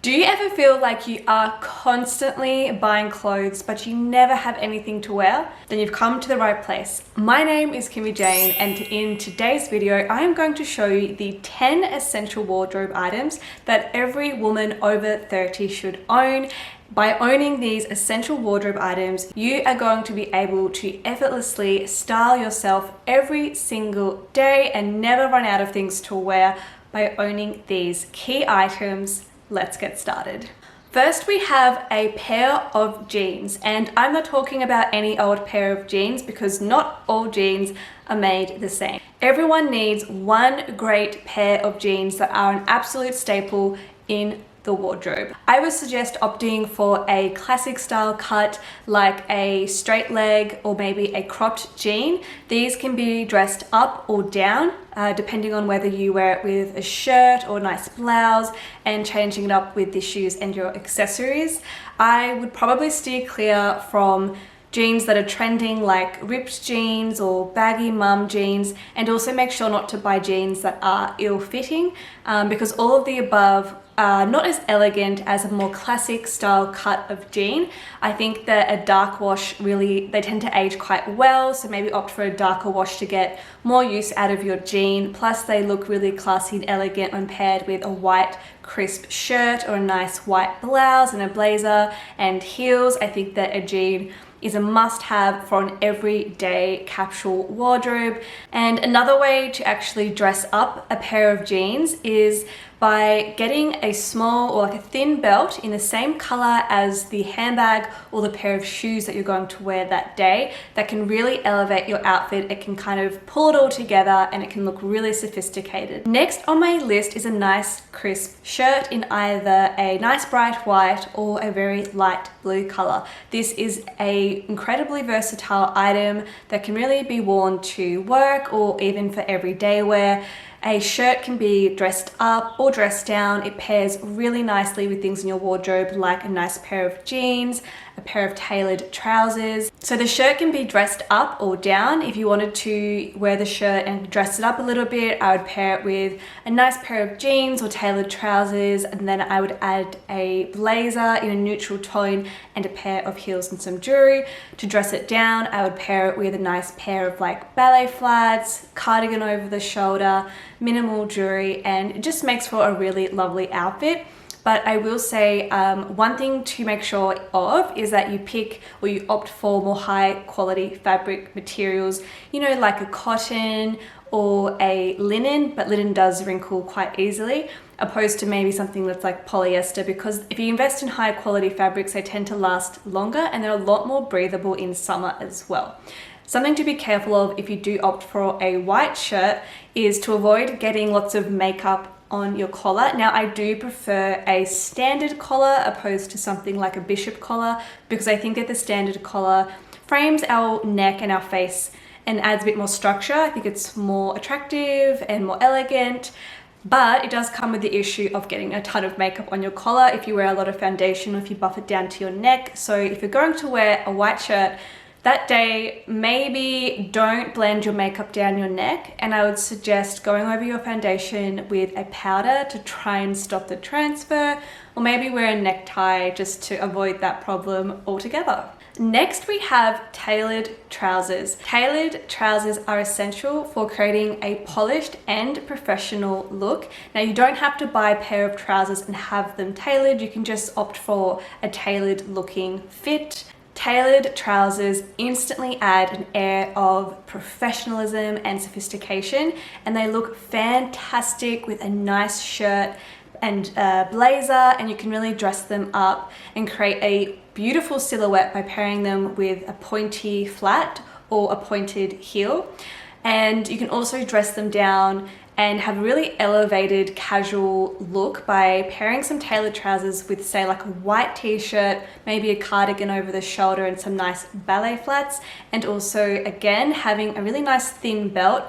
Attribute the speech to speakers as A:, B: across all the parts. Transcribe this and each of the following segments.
A: Do you ever feel like you are constantly buying clothes but you never have anything to wear? Then you've come to the right place. My name is Kimmy Jane, and in today's video I am going to show you the 10 essential wardrobe items that every woman over 30 should own. By owning these essential wardrobe items, you are going to be able to effortlessly style yourself every single day and never run out of things to wear by owning these key items. Let's get started. First, we have a pair of jeans, and I'm not talking about any old pair of jeans because not all jeans are made the same. Everyone needs one great pair of jeans that are an absolute staple in the wardrobe. I would suggest opting for a classic style cut like a straight leg or maybe a cropped jean. These can be dressed up or down depending on whether you wear it with a shirt or a nice blouse, and changing it up with the shoes and your accessories. I would probably steer clear from jeans that are trending like ripped jeans or baggy mum jeans, and also make sure not to buy jeans that are ill-fitting because all of the above are not as elegant as a more classic style cut of jean. I think that a dark wash they tend to age quite well, so maybe opt for a darker wash to get more use out of your jean. Plus they look really classy and elegant when paired with a white crisp shirt or a nice white blouse and a blazer and heels. I think that a jean is a must-have for an everyday capsule wardrobe. And another way to actually dress up a pair of jeans is by getting a small or like a thin belt in the same color as the handbag or the pair of shoes that you're going to wear that day. That can really elevate your outfit. It can kind of pull it all together and it can look really sophisticated. Next on my list is a nice crisp shirt in either a nice bright white or a very light blue color. This is a incredibly versatile item that can really be worn to work or even for everyday wear. A shirt can be dressed up or dressed down. It pairs really nicely with things in your wardrobe like a nice pair of jeans, a pair of tailored trousers. So the shirt can be dressed up or down. If you wanted to wear the shirt and dress it up a little bit, I would pair it with a nice pair of jeans or tailored trousers, and then I would add a blazer in a neutral tone and a pair of heels and some jewelry. To dress it down, I would pair it with a nice pair of like ballet flats, cardigan over the shoulder, minimal jewelry, and it just makes for a really lovely outfit. But I will say one thing to make sure of is that you pick or you opt for more high quality fabric materials, you know, like a cotton or a linen, but linen does wrinkle quite easily, opposed to maybe something that's like polyester, because if you invest in high quality fabrics, they tend to last longer and they're a lot more breathable in summer as well. Something to be careful of if you do opt for a white shirt is to avoid getting lots of makeup on your collar. Now I do prefer a standard collar opposed to something like a bishop collar, because I think that the standard collar frames our neck and our face and adds a bit more structure. I think it's more attractive and more elegant, but it does come with the issue of getting a ton of makeup on your collar if you wear a lot of foundation or if you buff it down to your neck. So if you're going to wear a white shirt that day, maybe don't blend your makeup down your neck, and I would suggest going over your foundation with a powder to try and stop the transfer, or maybe wear a necktie just to avoid that problem altogether. Next, we have tailored trousers. Tailored trousers are essential for creating a polished and professional look. Now, you don't have to buy a pair of trousers and have them tailored. You can just opt for a tailored looking fit. Tailored trousers instantly add an air of professionalism and sophistication, and they look fantastic with a nice shirt and blazer, and you can really dress them up and create a beautiful silhouette by pairing them with a pointy flat or a pointed heel. And you can also dress them down and have a really elevated casual look by pairing some tailored trousers with, say, like a white t-shirt, maybe a cardigan over the shoulder and some nice ballet flats, and also again having a really nice thin belt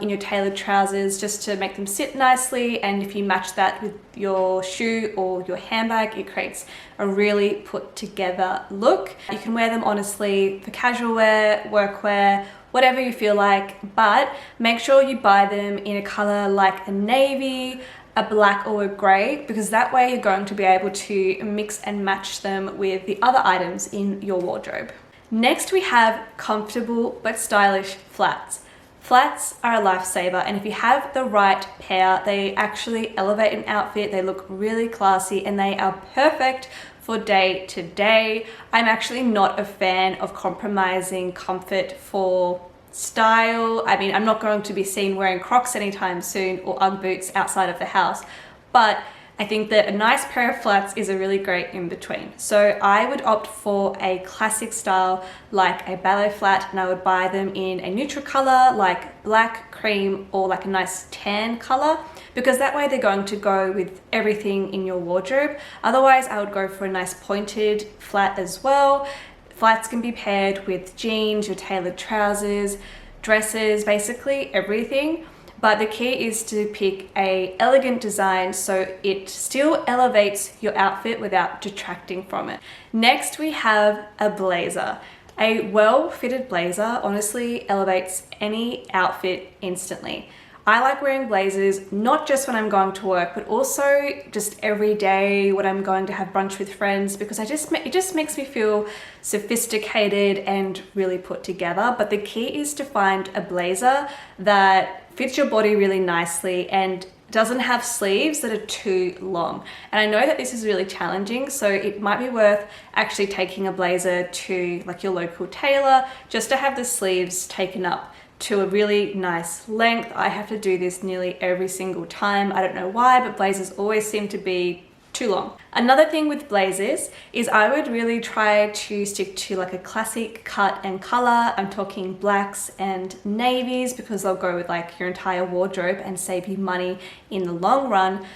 A: in your tailored trousers just to make them sit nicely. And if you match that with your shoe or your handbag, it creates a really put together look. You can wear them honestly for casual wear, workwear, whatever you feel like, but make sure you buy them in a color like a navy, a black or a grey, because that way you're going to be able to mix and match them with the other items in your wardrobe. Next, we have comfortable but stylish flats. Flats are a lifesaver, and if you have the right pair, they actually elevate an outfit. They look really classy and they are perfect for day to day. I'm actually not a fan of compromising comfort for style. I mean, I'm not going to be seen wearing Crocs anytime soon or Ugg boots outside of the house, but I think that a nice pair of flats is a really great in between. So I would opt for a classic style like a ballet flat, and I would buy them in a neutral color like black, cream, or like a nice tan color, because that way they're going to go with everything in your wardrobe. Otherwise, I would go for a nice pointed flat as well. Flats can be paired with jeans, your tailored trousers, dresses, basically everything. But the key is to pick a elegant design so it still elevates your outfit without detracting from it. Next, we have a blazer. A well-fitted blazer honestly elevates any outfit instantly. I like wearing blazers, not just when I'm going to work, but also just every day when I'm going to have brunch with friends, because it just makes me feel sophisticated and really put together. But the key is to find a blazer that fits your body really nicely and doesn't have sleeves that are too long. And I know that this is really challenging, so it might be worth actually taking a blazer to like your local tailor just to have the sleeves taken up to a really nice length. I have to do this nearly every single time. I don't know why, but blazers always seem to be too long. Another thing with blazers is I would really try to stick to like a classic cut and color. I'm talking blacks and navies, because they'll go with like your entire wardrobe and save you money in the long run,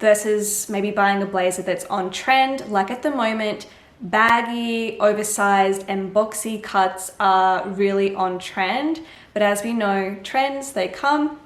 A: versus maybe buying a blazer that's on trend. Like at the moment, baggy, oversized, and boxy cuts are really on trend. But as we know, trends, they come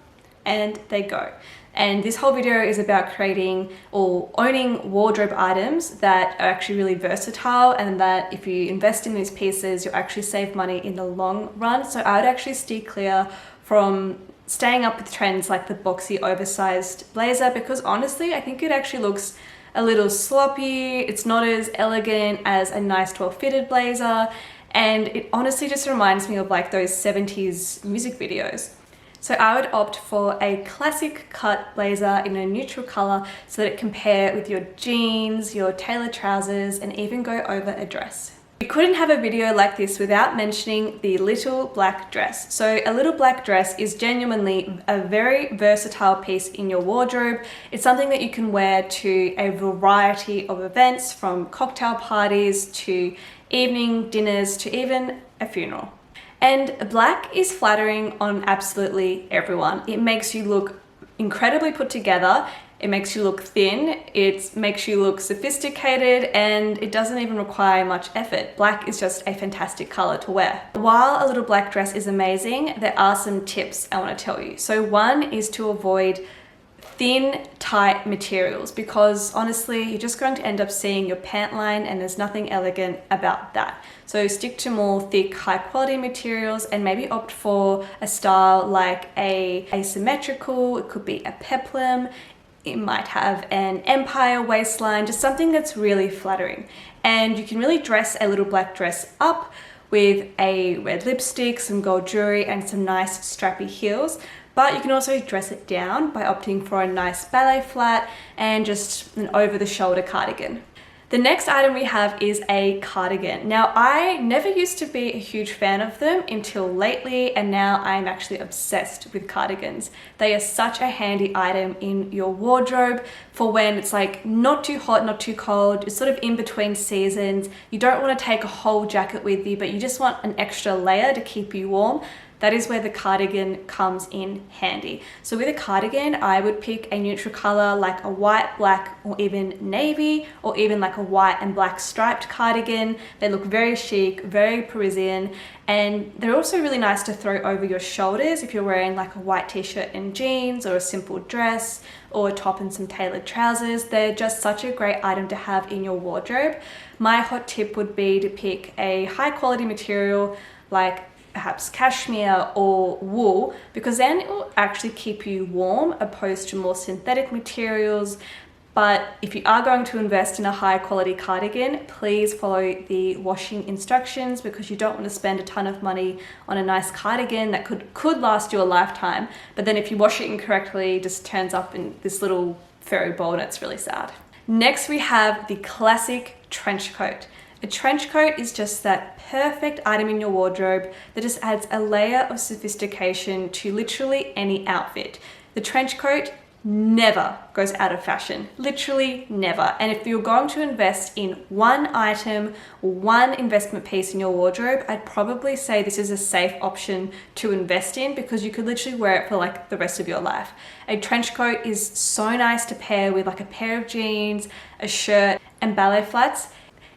A: and they go. And this whole video is about creating or owning wardrobe items that are actually really versatile, and that if you invest in these pieces, you'll actually save money in the long run. So I would actually steer clear from staying up with trends like the boxy, oversized blazer, because honestly, I think it actually looks a little sloppy. It's not as elegant as a nice well-fitted blazer, and it honestly just reminds me of like those 70s music videos. So I would opt for a classic cut blazer in a neutral color so that it can pair with your jeans, your tailored trousers, and even go over a dress. We couldn't have a video like this without mentioning the little black dress. So a little black dress is genuinely a very versatile piece in your wardrobe. It's something that you can wear to a variety of events, from cocktail parties to evening dinners to even a funeral. And black is flattering on absolutely everyone. It makes you look incredibly put together. It makes you look thin, it makes you look sophisticated, and it doesn't even require much effort. Black is just a fantastic color to wear. While a little black dress is amazing, there are some tips I want to tell you. So one is to avoid thin, tight materials, because honestly, you're just going to end up seeing your pant line, and there's nothing elegant about that. So stick to more thick, high quality materials, and maybe opt for a style like a asymmetrical. It could be a peplum. It might have an empire waistline, just something that's really flattering. And you can really dress a little black dress up with a red lipstick, some gold jewelry, and some nice strappy heels. But you can also dress it down by opting for a nice ballet flat and just an over-the-shoulder cardigan. The next item we have is a cardigan. Now, I never used to be a huge fan of them until lately, and now I'm actually obsessed with cardigans. They are such a handy item in your wardrobe for when it's like not too hot, not too cold. It's sort of in between seasons. You don't want to take a whole jacket with you, but you just want an extra layer to keep you warm. That is where the cardigan comes in handy. So with a cardigan, I would pick a neutral color like a white, black, or even navy, or even like a white and black striped cardigan. They look very chic, very Parisian, and they're also really nice to throw over your shoulders if you're wearing like a white t-shirt and jeans, or a simple dress, or a top and some tailored trousers. They're just such a great item to have in your wardrobe. My hot tip would be to pick a high quality material like perhaps cashmere or wool, because then it will actually keep you warm opposed to more synthetic materials. But if you are going to invest in a high quality cardigan, please follow the washing instructions, because you don't want to spend a ton of money on a nice cardigan that could last you a lifetime. But then if you wash it incorrectly, it just turns up in this little fairy ball and it's really sad. Next, we have the classic trench coat. A trench coat is just that perfect item in your wardrobe that just adds a layer of sophistication to literally any outfit. The trench coat never goes out of fashion, literally never. And if you're going to invest in one item, one investment piece in your wardrobe, I'd probably say this is a safe option to invest in, because you could literally wear it for like the rest of your life. A trench coat is so nice to pair with like a pair of jeans, a shirt, and ballet flats.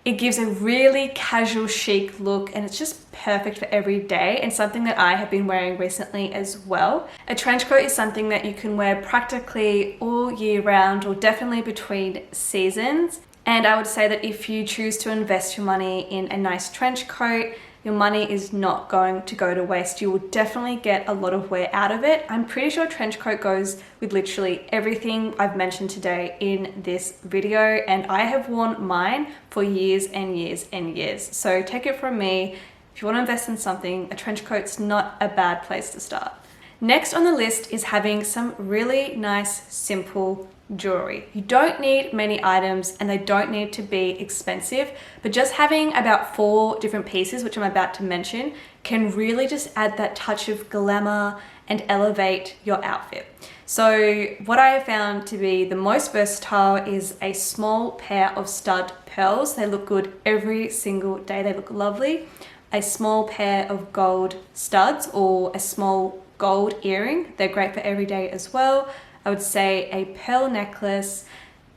A: It gives a really casual chic look, and it's just perfect for every day, and something that I have been wearing recently as well. A trench coat is something that you can wear practically all year round, or definitely between seasons. And I would say that if you choose to invest your money in a nice trench coat, your money is not going to go to waste. You will definitely get a lot of wear out of it. I'm pretty sure trench coat goes with literally everything I've mentioned today in this video, and I have worn mine for years and years and years. So take it from me, if you want to invest in something, a trench coat's not a bad place to start. Next on the list is having some really nice, simple jewelry. You don't need many items, and they don't need to be expensive, but just having about 4 different pieces, which I'm about to mention, can really just add that touch of glamour and elevate your outfit. So what I have found to be the most versatile is a small pair of stud pearls. They look good every single day. They look lovely. A small pair of gold studs, or a small gold earring. They're great for every day as well. I would say a pearl necklace,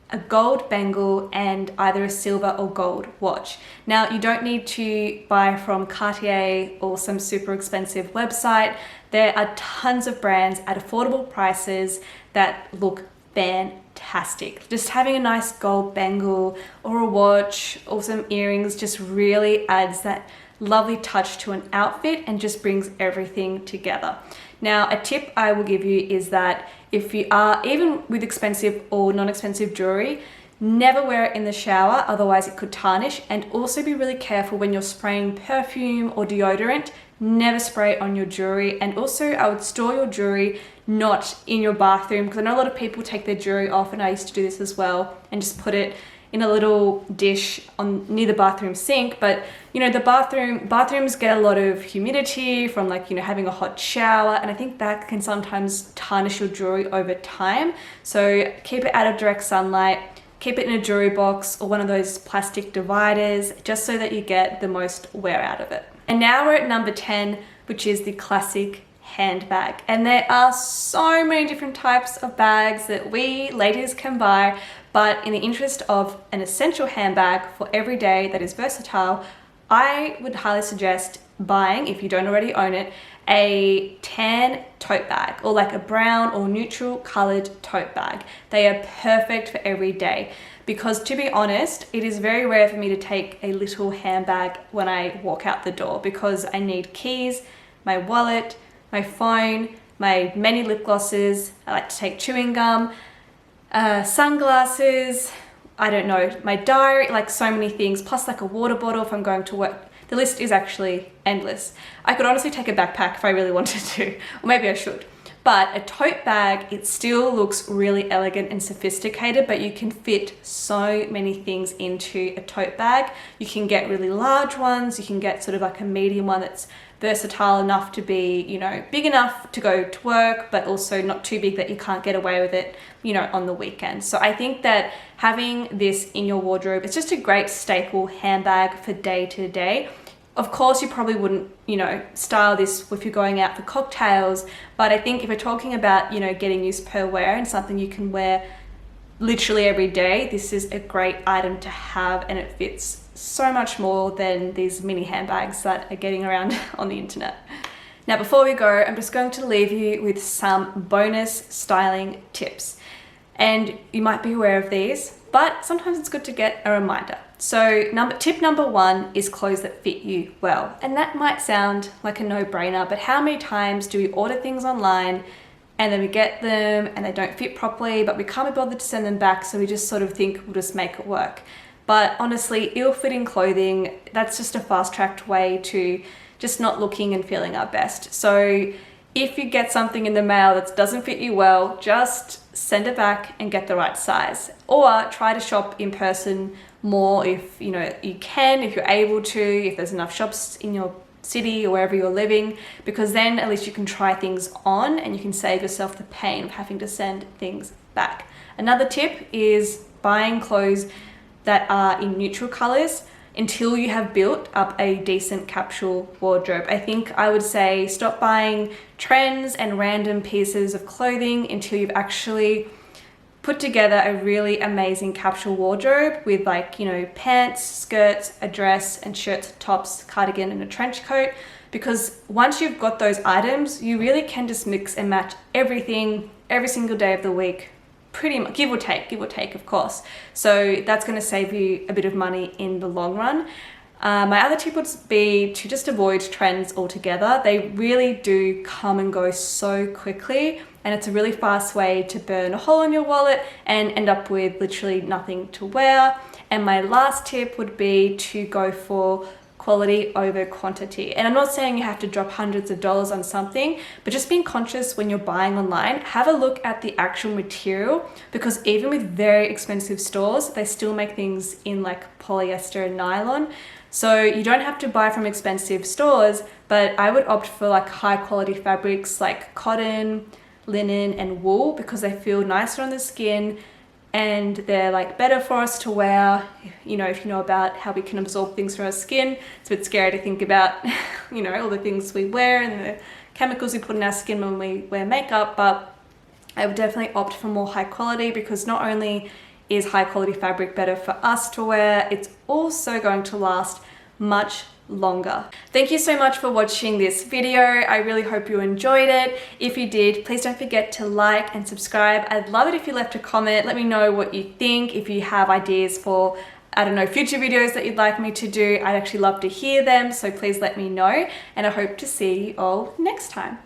A: a gold bangle, and either a silver or gold watch. Now, you don't need to buy from Cartier or some super expensive website. There are tons of brands at affordable prices that look fantastic. Just having a nice gold bangle or a watch or some earrings just really adds that lovely touch to an outfit and just brings everything together. Now, a tip I will give you is that if you are, even with expensive or non-expensive jewelry, never wear it in the shower, otherwise it could tarnish. And also be really careful when you're spraying perfume or deodorant. Never spray it on your jewelry. And also, I would store your jewelry not in your bathroom, because I know a lot of people take their jewelry off, and I used to do this as well, and just put it in a little dish near the bathroom sink. But you know, the bathrooms get a lot of humidity from, like, you know, having a hot shower, and I think that can sometimes tarnish your jewelry over time. So keep it out of direct sunlight, keep it in a jewelry box or one of those plastic dividers, just so that you get the most wear out of it. And now we're at number 10, which is the classic handbag. And there are so many different types of bags that we ladies can buy, but in the interest of an essential handbag for every day that is versatile, I would highly suggest buying, if you don't already own it, a tan tote bag, or like a brown or neutral colored tote bag. They are perfect for every day, because to be honest, it is very rare for me to take a little handbag when I walk out the door, because I need keys, my wallet, my phone, my many lip glosses. I like to take chewing gum, sunglasses, I don't know, my diary, like so many things, plus like a water bottle if I'm going to work. The list is actually endless. I could honestly take a backpack if I really wanted to, or maybe I should. But a tote bag, it still looks really elegant and sophisticated, but you can fit so many things into a tote bag. You can get really large ones, you can get sort of like a medium one that's versatile enough to be, you know, big enough to go to work, but also not too big that you can't get away with it, you know, on the weekend. So I think that having this in your wardrobe, it's just a great staple handbag for day to day. Of course, you probably wouldn't, you know, style this if you're going out for cocktails, but I think if you're talking about, you know, getting used per wear and something you can wear literally every day, this is a great item to have, and it fits so much more than these mini handbags that are getting around on the internet. Now, before we go, I'm just going to leave you with some bonus styling tips. And you might be aware of these, but sometimes it's good to get a reminder. So tip number one is clothes that fit you well. And that might sound like a no-brainer, but how many times do we order things online and then we get them and they don't fit properly, but we can't be bothered to send them back, so we just sort of think we'll just make it work. But honestly, ill-fitting clothing, that's just a fast-tracked way to just not looking and feeling our best. So if you get something in the mail that doesn't fit you well, just send it back and get the right size. Or try to shop in person more if you can, if you're able to, if there's enough shops in your city or wherever you're living, because then at least you can try things on and you can save yourself the pain of having to send things back. Another tip is buying clothes that are in neutral colors until you have built up a decent capsule wardrobe. I think I would say stop buying trends and random pieces of clothing until you've actually put together a really amazing capsule wardrobe with pants, skirts, a dress, and shirts, tops, cardigan, and a trench coat. Because once you've got those items, you really can just mix and match everything every single day of the week, pretty much, give or take, of course. So that's going to save you a bit of money in the long run. My other tip would be to just avoid trends altogether. They really do come and go so quickly, and it's a really fast way to burn a hole in your wallet and end up with literally nothing to wear. And my last tip would be to go for quality over quantity. And I'm not saying you have to drop hundreds of dollars on something, but just being conscious when you're buying online, have a look at the actual material, because even with very expensive stores, they still make things in like polyester and nylon. So you don't have to buy from expensive stores, but I would opt for like high quality fabrics like cotton, linen, and wool, because they feel nicer on the skin and they're like better for us to wear. If you know about how we can absorb things from our skin, it's a bit scary to think about all the things we wear and the chemicals we put in our skin when we wear makeup. But I would definitely opt for more high quality, because not only is high quality fabric better for us to wear, it's also going to last much longer. Thank you so much for watching this video. I really hope you enjoyed it. If you did, please don't forget to like and subscribe. I'd love it if you left a comment. Let me know what you think. If you have ideas for, future videos that you'd like me to do, I'd actually love to hear them. So please let me know, and I hope to see you all next time.